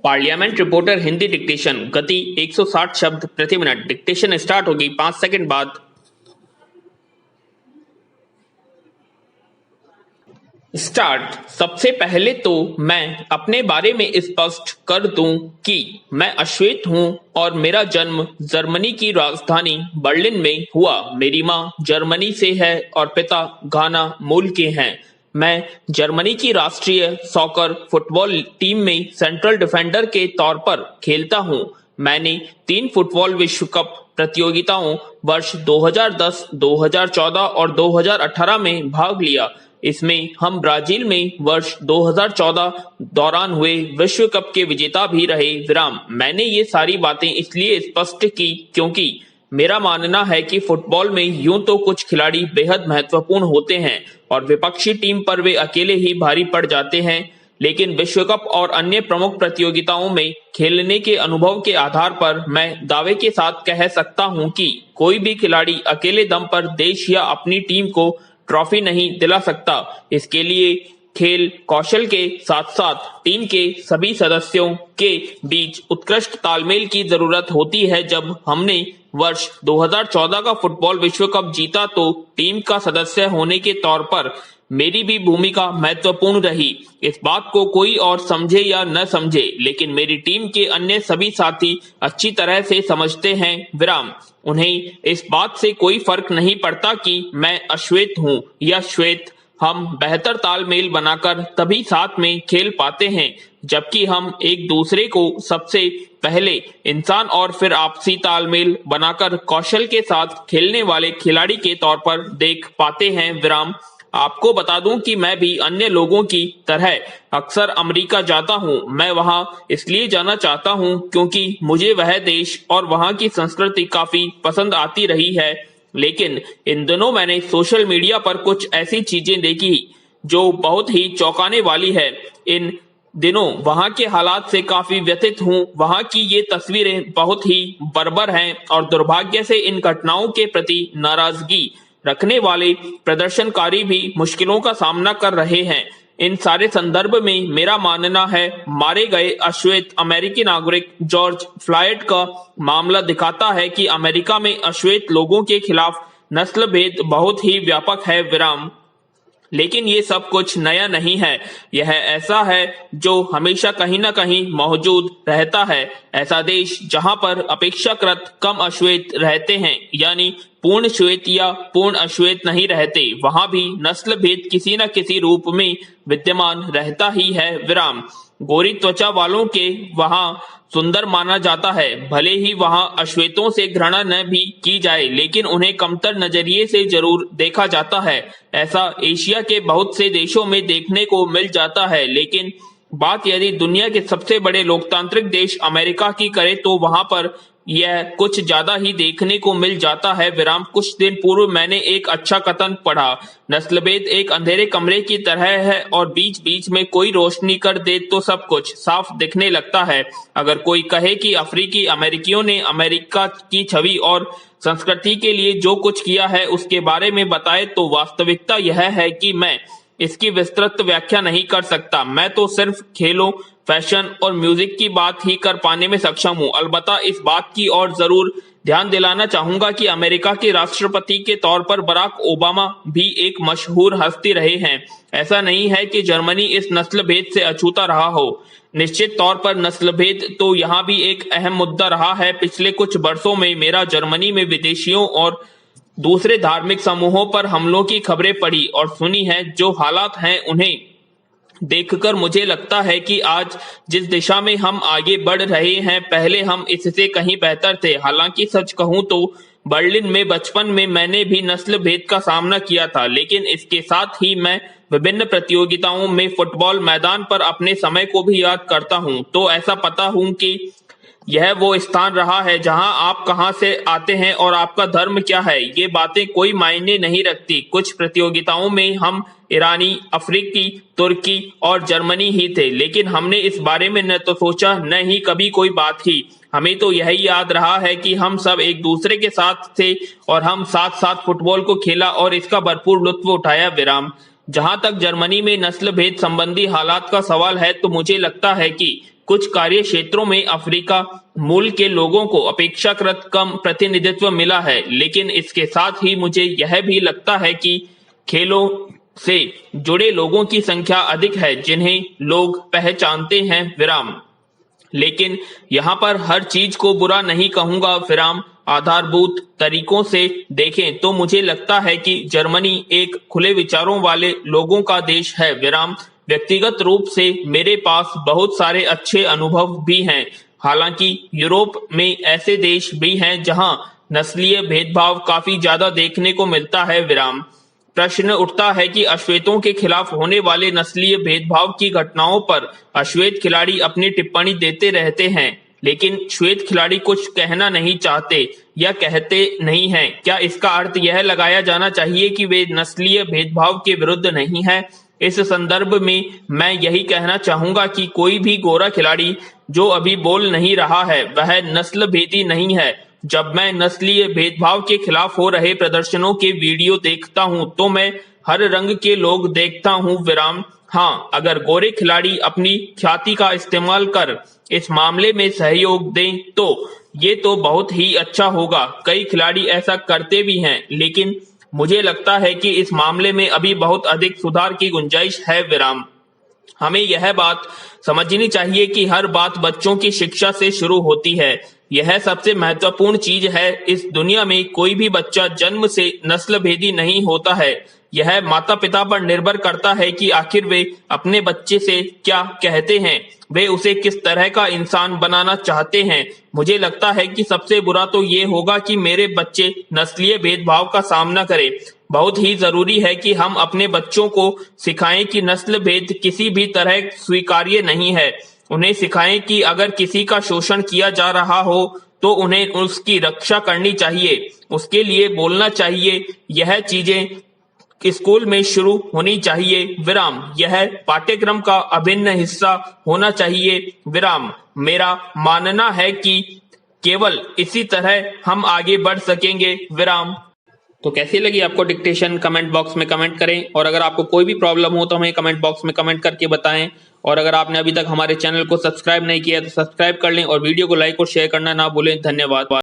Parliament reporter Hindi dictation गति 160 शब्द प्रति मिनट। डिक्टेशन स्टार्ट होगी 5 सेकंड बाद। स्टार्ट। सबसे पहले तो मैं अपने बारे में स्पष्ट कर दूं कि मैं अश्वेत हूं और मेरा जन्म जर्मनी की राजधानी बर्लिन में हुआ। मेरी मां जर्मनी से है और पिता घाना मूल के हैं। मैं जर्मनी की राष्ट्रीय सॉकर फुटबॉल टीम में सेंट्रल डिफेंडर के तौर पर खेलता हूं। मैंने 3 फुटबॉल विश्व कप प्रतियोगिताओं वर्ष 2010, 2014 और 2018 में भाग लिया। इसमें हम ब्राजील में वर्ष 2014 दौरान हुए विश्व कप के विजेता भी रहे। मैंने ये सारी बातें इसलिए स्पष्ट की क्योंकि मेरा मानना है कि फुटबॉल में यूं तो कुछ खिलाड़ी बेहद महत्वपूर्ण होते हैं और विपक्षी टीम पर वे अकेले ही भारी पड़ जाते हैं, लेकिन विश्व कप और अन्य प्रमुख प्रतियोगिताओं में खेलने के अनुभव के आधार पर मैं दावे के साथ कह सकता हूं कि कोई भी खिलाड़ी अकेले दम पर देश या अपनी टीम को ट्रॉफी नहीं दिला सकता। इसके लिए खेल कौशल के साथ साथ टीम के सभी सदस्यों के बीच उत्कृष्ट तालमेल की जरूरत होती है। जब हमने वर्ष 2014 का फुटबॉल विश्व कप जीता तो टीम का सदस्य होने के तौर पर मेरी भी भूमिका महत्वपूर्ण रही। इस बात को कोई और समझे या न समझे, लेकिन मेरी टीम के अन्य सभी साथी अच्छी तरह से समझते हैं। उन्हें इस बात से कोई फर्क नहीं पड़ता कि मैं अश्वेत हूं या श्वेत। हम बेहतर तालमेल बनाकर तभी साथ में खेल पाते हैं जबकि हम एक दूसरे को सबसे पहले इंसान और फिर आपसी तालमेल बनाकर कौशल के साथ खेलने वाले खिलाड़ी के तौर पर देख पाते हैं। आपको बता दूं कि मैं भी अन्य लोगों की तरह अक्सर अमेरिका जाता हूं। मैं वहां इसलिए जाना चाहता हूं क्योंकि मुझे वह देश और वहां की संस्कृति काफी पसंद आती रही है, लेकिन इन दिनों मैंने सोशल मीडिया पर कुछ ऐसी चीजें देखी जो बहुत ही चौंकाने वाली है। इन दिनों वहां के हालात से काफी व्यथित हूं। वहां की ये तस्वीरें बहुत ही बर्बर हैं और दुर्भाग्य से इन घटनाओं के प्रति नाराजगी रखने वाले प्रदर्शनकारी भी मुश्किलों का सामना कर रहे हैं। इन सारे संदर्भ में मेरा मानना है मारे गए अश्वेत अमेरिकी नागरिक जॉर्ज फ्लॉयड का मामला दिखाता है कि अमेरिका में अश्वेत लोगों के खिलाफ नस्ल भेद बहुत ही व्यापक है। लेकिन ये सब कुछ नया नहीं है। यह ऐसा है जो हमेशा कहीं ना कहीं मौजूद रहता है। ऐसा देश जहां पर अपेक्षाकृत कम अश्वेत रहते हैं, यानी पूर्ण श्वेत या पूर्ण अश्वेत नहीं रहते, वहां भी नस्ल भेद किसी न किसी रूप में विद्यमान रहता ही है। गोरी त्वचा वालों के वहां सुंदर माना जाता है। भले ही वहां अश्वेतों से घृणा न भी की जाए, लेकिन उन्हें कमतर नजरिए से जरूर देखा जाता है। ऐसा एशिया के बहुत से देशों में देखने को मिल जाता है, लेकिन बात यदि दुनिया के सबसे बड़े लोकतांत्रिक देश अमेरिका की करे तो वहां पर यह कुछ ज्यादा ही देखने को मिल जाता है। कुछ दिन पूर्व मैंने एक अच्छा कथन पढ़ा। नस्लभेद एक अंधेरे कमरे की तरह है और बीच बीच में कोई रोशनी कर दे तो सब कुछ साफ दिखने लगता है। अगर कोई कहे कि अफ्रीकी अमेरिकियों ने अमेरिका की छवि और संस्कृति के लिए जो कुछ किया है उसके बारे में बताए तो वास्तविकता यह है कि मैं इसकी विस्तृत व्याख्या नहीं कर सकता। मैं तो सिर्फ खेलों, फैशन और म्यूजिक की बात ही कर पाने में सक्षम हूँ। अलबत्ता इस बात की और जरूर ध्यान दिलाना चाहूंगा कि अमेरिका के राष्ट्रपति के तौर पर बराक ओबामा भी एक मशहूर हस्ती रहे हैं। ऐसा नहीं है कि जर्मनी इस नस्ल भेद से अछूता रहा हो। निश्चित तौर पर नस्ल भेद तो यहाँ भी एक अहम मुद्दा रहा है। पिछले कुछ वर्षों में मेरा जर्मनी में विदेशियों और दूसरे धार्मिक समूहों पर हमलों की खबरें पढ़ी और सुनी है। जो हालात हैं उन्हें देखकर मुझे लगता है कि आज जिस दिशा में हम आगे बढ़ रहे हैं, पहले हम इससे कहीं बेहतर थे। हालांकि सच कहूं तो बर्लिन में बचपन में मैंने भी नस्ल भेद का सामना किया था, लेकिन इसके साथ ही मैं विभिन्न प्रतियोगिताओं में फुटबॉल मैदान पर अपने समय को भी याद करता हूं, तो ऐसा पता हूं कि यह वो स्थान रहा है जहां आप कहां से आते हैं और आपका धर्म क्या है, ये बातें कोई मायने नहीं रखती। कुछ प्रतियोगिताओं में हम ईरानी, अफ्रीकी, तुर्की और जर्मनी ही थे, लेकिन हमने इस बारे में न तो सोचा न ही कभी कोई बात की। हमें तो यही याद रहा है कि हम सब एक दूसरे के साथ थे और हम साथ साथ फुटबॉल को खेला और इसका भरपूर लुत्फ उठाया। जहां तक जर्मनी में नस्ल भेद संबंधी हालात का सवाल है तो मुझे लगता है कि कुछ कार्य क्षेत्रों में अफ्रीका मूल के लोगों को अपेक्षाकृत कम प्रतिनिधित्व मिला है, लेकिन इसके साथ ही मुझे यह भी लगता है कि खेलों से जुड़े लोगों की संख्या अधिक है जिन्हें लोग पहचानते हैं विराम। लेकिन यहाँ पर हर चीज को बुरा नहीं कहूंगा विराम। आधारभूत तरीकों से देखें तो मुझे लगता है कि जर्मनी एक खुले विचारों वाले लोगों का देश है विराम। व्यक्तिगत रूप से मेरे पास बहुत सारे अच्छे अनुभव भी हैं। हालांकि यूरोप में ऐसे देश भी हैं जहां नस्लीय भेदभाव काफी ज्यादा देखने को मिलता है विराम। प्रश्न उठता है कि अश्वेतों के खिलाफ होने वाले नस्लीय भेदभाव की घटनाओं पर अश्वेत खिलाड़ी अपनी टिप्पणी देते रहते हैं, लेकिन श्वेत खिलाड़ी कुछ कहना नहीं चाहते या कहते नहीं हैं। क्या इसका अर्थ यह लगाया जाना चाहिए कि वे नस्लीय भेदभाव के विरुद्ध नहीं हैं? इस संदर्भ में मैं यही कहना चाहूंगा कि कोई भी गोरा खिलाड़ी जो अभी बोल नहीं रहा है वह नस्ल भेदी नहीं है। जब मैं नस्लीय भेदभाव के खिलाफ हो रहे प्रदर्शनों के वीडियो देखता हूं तो मैं हर रंग के लोग देखता हूं विराम। हाँ, अगर गोरे खिलाड़ी अपनी ख्याति का इस्तेमाल कर इस मामले में सहयोग दें तो ये तो बहुत ही अच्छा होगा। कई खिलाड़ी ऐसा करते भी हैं, लेकिन मुझे लगता है कि इस मामले में अभी बहुत अधिक सुधार की गुंजाइश है विराम। हमें यह बात समझनी चाहिए कि हर बात बच्चों की शिक्षा से शुरू होती है। यह सबसे महत्वपूर्ण चीज है। इस दुनिया में कोई भी बच्चा जन्म से नस्ल भेदी नहीं होता है। यह माता पिता पर निर्भर करता है कि आखिर वे अपने बच्चे से क्या कहते हैं, वे उसे किस तरह का इंसान बनाना चाहते हैं। मुझे लगता है कि सबसे बुरा तो ये होगा कि मेरे बच्चे नस्लीय भेदभाव का सामना करें। बहुत ही जरूरी है कि हम अपने बच्चों को सिखाएं कि नस्ल भेद किसी भी तरह स्वीकार्य नहीं है। उन्हें सिखाएं कि अगर किसी का शोषण किया जा रहा हो तो उन्हें उसकी रक्षा करनी चाहिए, उसके लिए बोलना चाहिए। यह चीजें स्कूल में शुरू होनी चाहिए विराम। यह पाठ्यक्रम का अभिन्न हिस्सा होना चाहिए विराम। मेरा मानना है कि केवल इसी तरह हम आगे बढ़ सकेंगे विराम। तो कैसी लगी आपको डिक्टेशन? कमेंट बॉक्स में कमेंट करें, और अगर आपको कोई भी प्रॉब्लम हो तो हमें कमेंट बॉक्स में कमेंट करके बताएं। और अगर आपने अभी तक हमारे चैनल को सब्सक्राइब नहीं किया तो सब्सक्राइब कर लें और वीडियो को लाइक और शेयर करना ना भूलें। धन्यवाद।